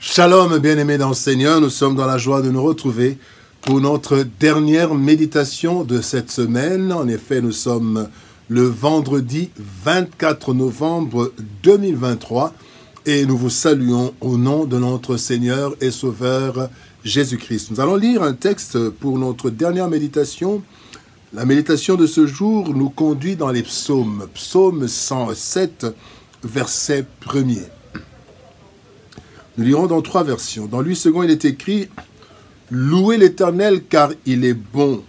Shalom, bien-aimés dans le Seigneur, nous sommes dans la joie de nous retrouver pour notre dernière méditation de cette semaine. En effet, nous sommes le vendredi 24 novembre 2023 et nous vous saluons au nom de notre Seigneur et Sauveur Jésus-Christ. Nous allons lire un texte pour notre dernière méditation. La méditation de ce jour nous conduit dans les psaumes. Psaume 107, verset 1er. Nous lirons dans 3 versions. Dans lui second, il est écrit « Louez l'Éternel car il est bon,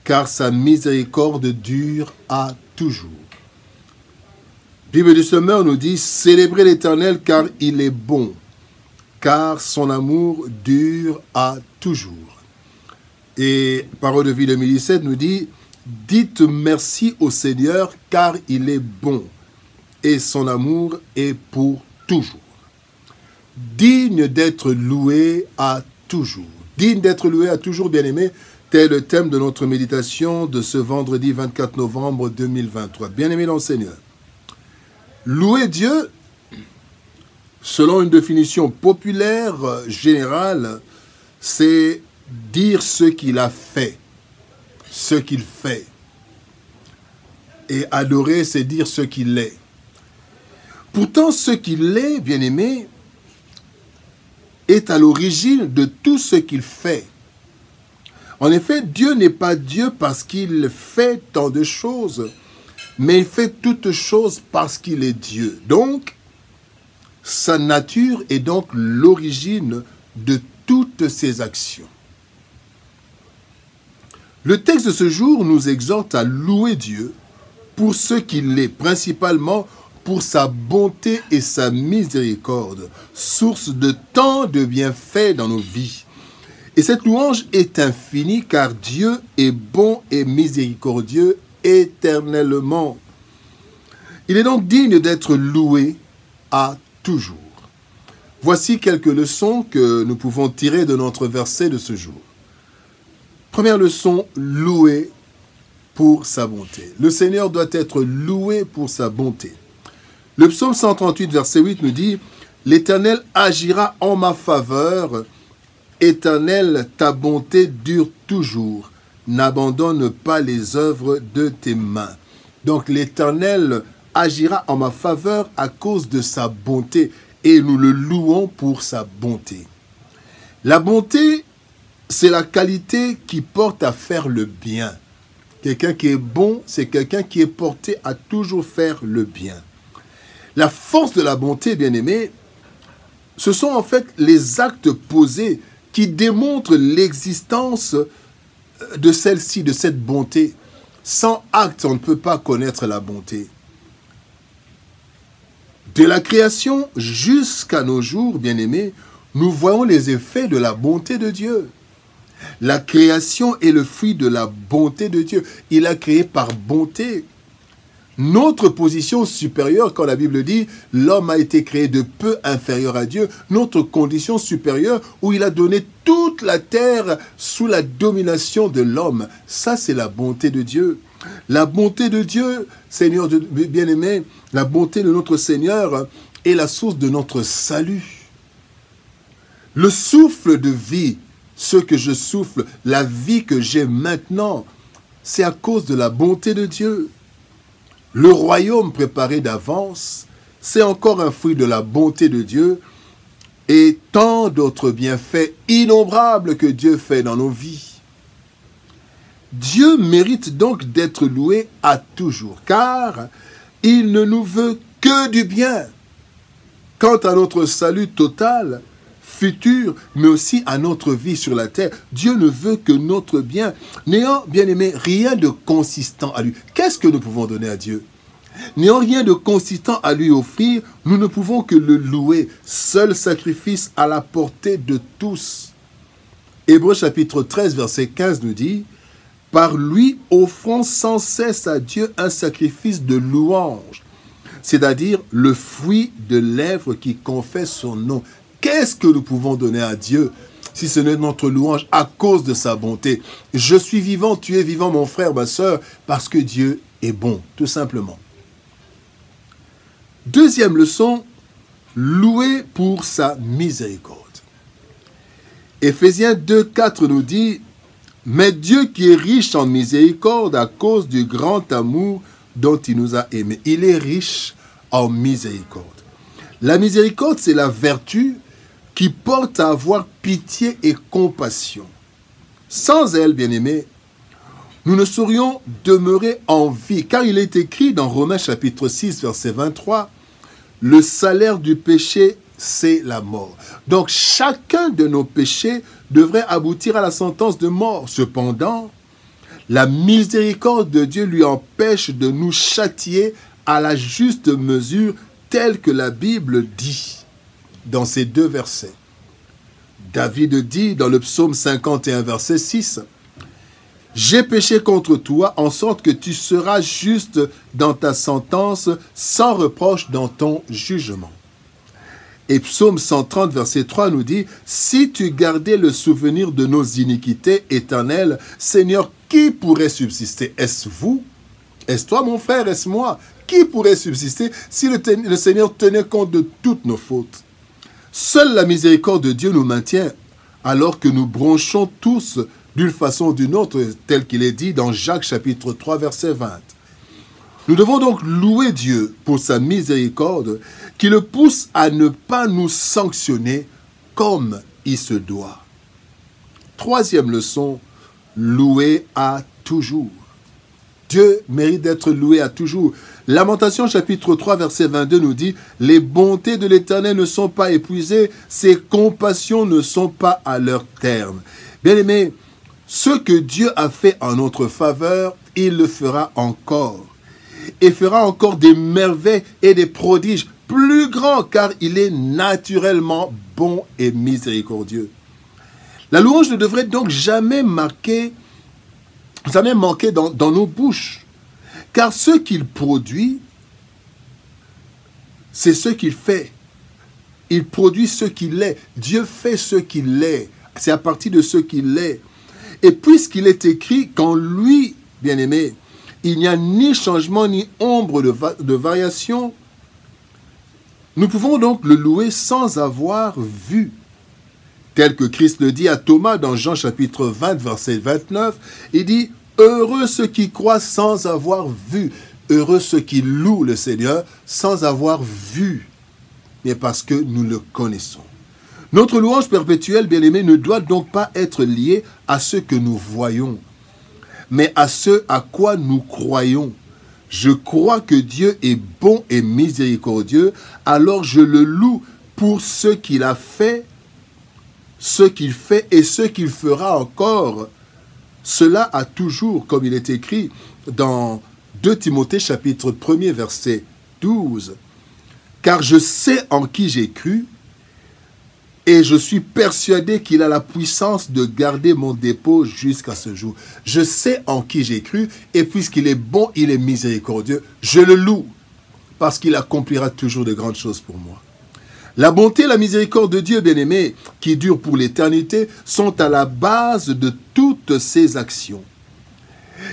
car sa miséricorde dure à toujours. » Bible du Semeur nous dit « Célébrez l'Éternel car il est bon, car son amour dure à toujours. » Et Parole de vie 2017 nous dit « Dites merci au Seigneur car il est bon, et son amour est pour toujours. » Digne d'être loué à toujours. Digne d'être loué à toujours, bien-aimé, tel est le thème de notre méditation de ce vendredi 24 novembre 2023. Bien-aimé dans le Seigneur. Louer Dieu, selon une définition populaire, générale, c'est dire ce qu'il a fait, ce qu'il fait. Et adorer, c'est dire ce qu'il est. Pourtant, ce qu'il est, bien-aimé, est à l'origine de tout ce qu'il fait. En effet, Dieu n'est pas Dieu parce qu'il fait tant de choses, mais il fait toutes choses parce qu'il est Dieu. Donc, sa nature est donc l'origine de toutes ses actions. Le texte de ce jour nous exhorte à louer Dieu pour ce qu'il est, principalement pour sa bonté et sa miséricorde, source de tant de bienfaits dans nos vies. Et cette louange est infinie car Dieu est bon et miséricordieux éternellement. Il est donc digne d'être loué à toujours. Voici quelques leçons que nous pouvons tirer de notre verset de ce jour. Première leçon, louer pour sa bonté. Le Seigneur doit être loué pour sa bonté. Le psaume 138, verset 8 nous dit « L'Éternel agira en ma faveur. Éternel, ta bonté dure toujours. N'abandonne pas les œuvres de tes mains. » Donc l'Éternel agira en ma faveur à cause de sa bonté et nous le louons pour sa bonté. La bonté, c'est la qualité qui porte à faire le bien. Quelqu'un qui est bon, c'est quelqu'un qui est porté à toujours faire le bien. La force de la bonté, bien-aimé, ce sont en fait les actes posés qui démontrent l'existence de celle-ci, de cette bonté. Sans acte, on ne peut pas connaître la bonté. De la création jusqu'à nos jours, bien-aimés, nous voyons les effets de la bonté de Dieu. La création est le fruit de la bonté de Dieu. Il a créé par bonté. Notre position supérieure, quand la Bible dit « l'homme a été créé de peu inférieur à Dieu », notre condition supérieure où il a donné toute la terre sous la domination de l'homme. Ça, c'est la bonté de Dieu. La bonté de Dieu, Seigneur bien-aimé, la bonté de notre Seigneur est la source de notre salut. Le souffle de vie, ce que je souffle, la vie que j'ai maintenant, c'est à cause de la bonté de Dieu. Le royaume préparé d'avance, c'est encore un fruit de la bonté de Dieu et tant d'autres bienfaits innombrables que Dieu fait dans nos vies. Dieu mérite donc d'être loué à toujours, car il ne nous veut que du bien. Quant à notre salut total, futur, mais aussi à notre vie sur la terre, Dieu ne veut que notre bien, n'ayant, bien aimé, rien de consistant à lui. Qu'est-ce que nous pouvons donner à Dieu? N'ayant rien de consistant à lui offrir, nous ne pouvons que le louer, seul sacrifice à la portée de tous. Hébreux chapitre 13, verset 15 nous dit « Par lui offrons sans cesse à Dieu un sacrifice de louange, c'est-à-dire le fruit de lèvres qui confesse son nom. » Qu'est-ce que nous pouvons donner à Dieu si ce n'est notre louange à cause de sa bonté? Je suis vivant, tu es vivant, mon frère, ma soeur, parce que Dieu est bon, tout simplement. Deuxième leçon, loué pour sa miséricorde. Éphésiens 2,4 nous dit, « Mais Dieu qui est riche en miséricorde à cause du grand amour dont il nous a aimés. » Il est riche en miséricorde. La miséricorde, c'est la vertu qui porte à avoir pitié et compassion. Sans elle, bien-aimés, nous ne saurions demeurer en vie, car il est écrit dans Romains chapitre 6, verset 23, « Le salaire du péché, c'est la mort. » Donc, chacun de nos péchés devrait aboutir à la sentence de mort. Cependant, la miséricorde de Dieu lui empêche de nous châtier à la juste mesure telle que la Bible dit dans ces deux versets. David dit dans le psaume 51, verset 6, « J'ai péché contre toi, en sorte que tu seras juste dans ta sentence, sans reproche dans ton jugement. » Et psaume 130, verset 3 nous dit, « Si tu gardais le souvenir de nos iniquités éternelles, Seigneur, qui pourrait subsister? Est-ce vous? Est-ce toi, mon frère? Est-ce moi? Qui pourrait subsister si le Seigneur tenait compte de toutes nos fautes? Seule la miséricorde de Dieu nous maintient, alors que nous bronchons tous d'une façon ou d'une autre, tel qu'il est dit dans Jacques chapitre 3, verset 20. Nous devons donc louer Dieu pour sa miséricorde qui le pousse à ne pas nous sanctionner comme il se doit. Troisième leçon, louer à toujours. Dieu mérite d'être loué à toujours. Lamentation chapitre 3 verset 22 nous dit « Les bontés de l'Éternel ne sont pas épuisées, ses compassions ne sont pas à leur terme. » Bien-aimés, ce que Dieu a fait en notre faveur, il le fera encore. Et fera encore des merveilles et des prodiges plus grands, car il est naturellement bon et miséricordieux. La louange ne devrait donc jamais manquer dans nos bouches, car ce qu'il produit, c'est ce qu'il fait. Il produit ce qu'il est. Dieu fait ce qu'il est. C'est à partir de ce qu'il est. Et puisqu'il est écrit qu'en lui, bien-aimé, il n'y a ni changement ni ombre de variation, nous pouvons donc le louer sans avoir vu. Tel que Christ le dit à Thomas dans Jean chapitre 20, verset 29, il dit « Heureux ceux qui croient sans avoir vu, heureux ceux qui louent le Seigneur sans avoir vu, mais parce que nous le connaissons. » Notre louange perpétuelle, bien-aimé, ne doit donc pas être liée à ce que nous voyons, mais à ce à quoi nous croyons. Je crois que Dieu est bon et miséricordieux, alors je le loue pour ce qu'il a fait, ce qu'il fait et ce qu'il fera encore. Cela a toujours, comme il est écrit dans 2 Timothée chapitre 1er verset 12. « Car je sais en qui j'ai cru, et je suis persuadé qu'il a la puissance de garder mon dépôt jusqu'à ce jour. » Je sais en qui j'ai cru, et puisqu'il est bon, il est miséricordieux, je le loue, parce qu'il accomplira toujours de grandes choses pour moi. La bonté et la miséricorde de Dieu, bien-aimé, qui durent pour l'éternité, sont à la base de toutes ses actions.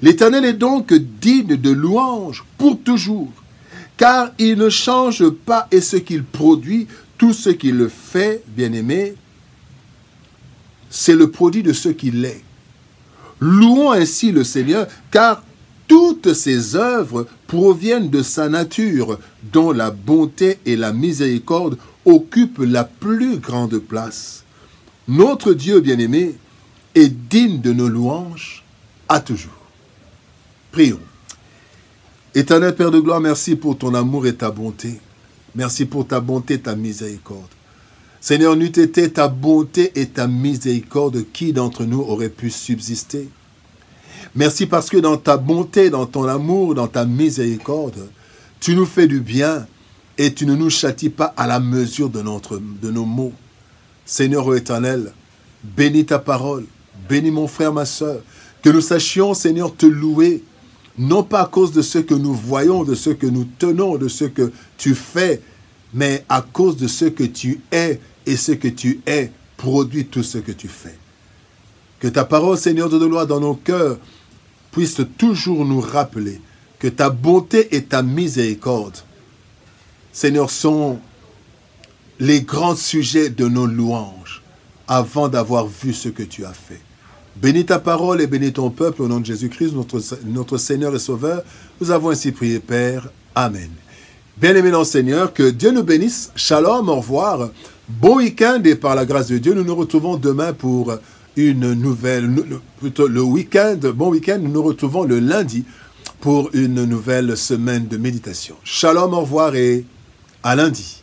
L'Éternel est donc digne de louange pour toujours, car il ne change pas et ce qu'il produit, tout ce qu'il fait, bien-aimé, c'est le produit de ce qu'il est. Louons ainsi le Seigneur, car toutes ses œuvres proviennent de sa nature, dont la bonté et la miséricorde occupent la plus grande place. Notre Dieu bien-aimé est digne de nos louanges à toujours. Prions. Éternel Père de gloire, merci pour ton amour et ta bonté. Merci pour ta bonté et ta miséricorde. Seigneur, n'eût été ta bonté et ta miséricorde, qui d'entre nous aurait pu subsister? Merci parce que dans ta bonté, dans ton amour, dans ta miséricorde, tu nous fais du bien et tu ne nous châties pas à la mesure de nos maux. Seigneur éternel, bénis ta parole, bénis mon frère, ma soeur, que nous sachions, Seigneur, te louer, non pas à cause de ce que nous voyons, de ce que nous tenons, de ce que tu fais, mais à cause de ce que tu es, et ce que tu es produit tout ce que tu fais. Que ta parole, Seigneur de gloire, dans nos cœurs, puisse toujours nous rappeler que ta bonté et ta miséricorde, Seigneur, sont les grands sujets de nos louanges avant d'avoir vu ce que tu as fait. Bénis ta parole et bénis ton peuple au nom de Jésus-Christ, notre Seigneur et Sauveur. Nous avons ainsi prié, Père. Amen. Bien-aimés dans le Seigneur, que Dieu nous bénisse. Shalom, au revoir. Bon week-end et par la grâce de Dieu, nous nous retrouvons demain pour une nouvelle, plutôt le week-end, bon week-end, nous nous retrouvons le lundi pour une nouvelle semaine de méditation. Shalom, au revoir et à lundi.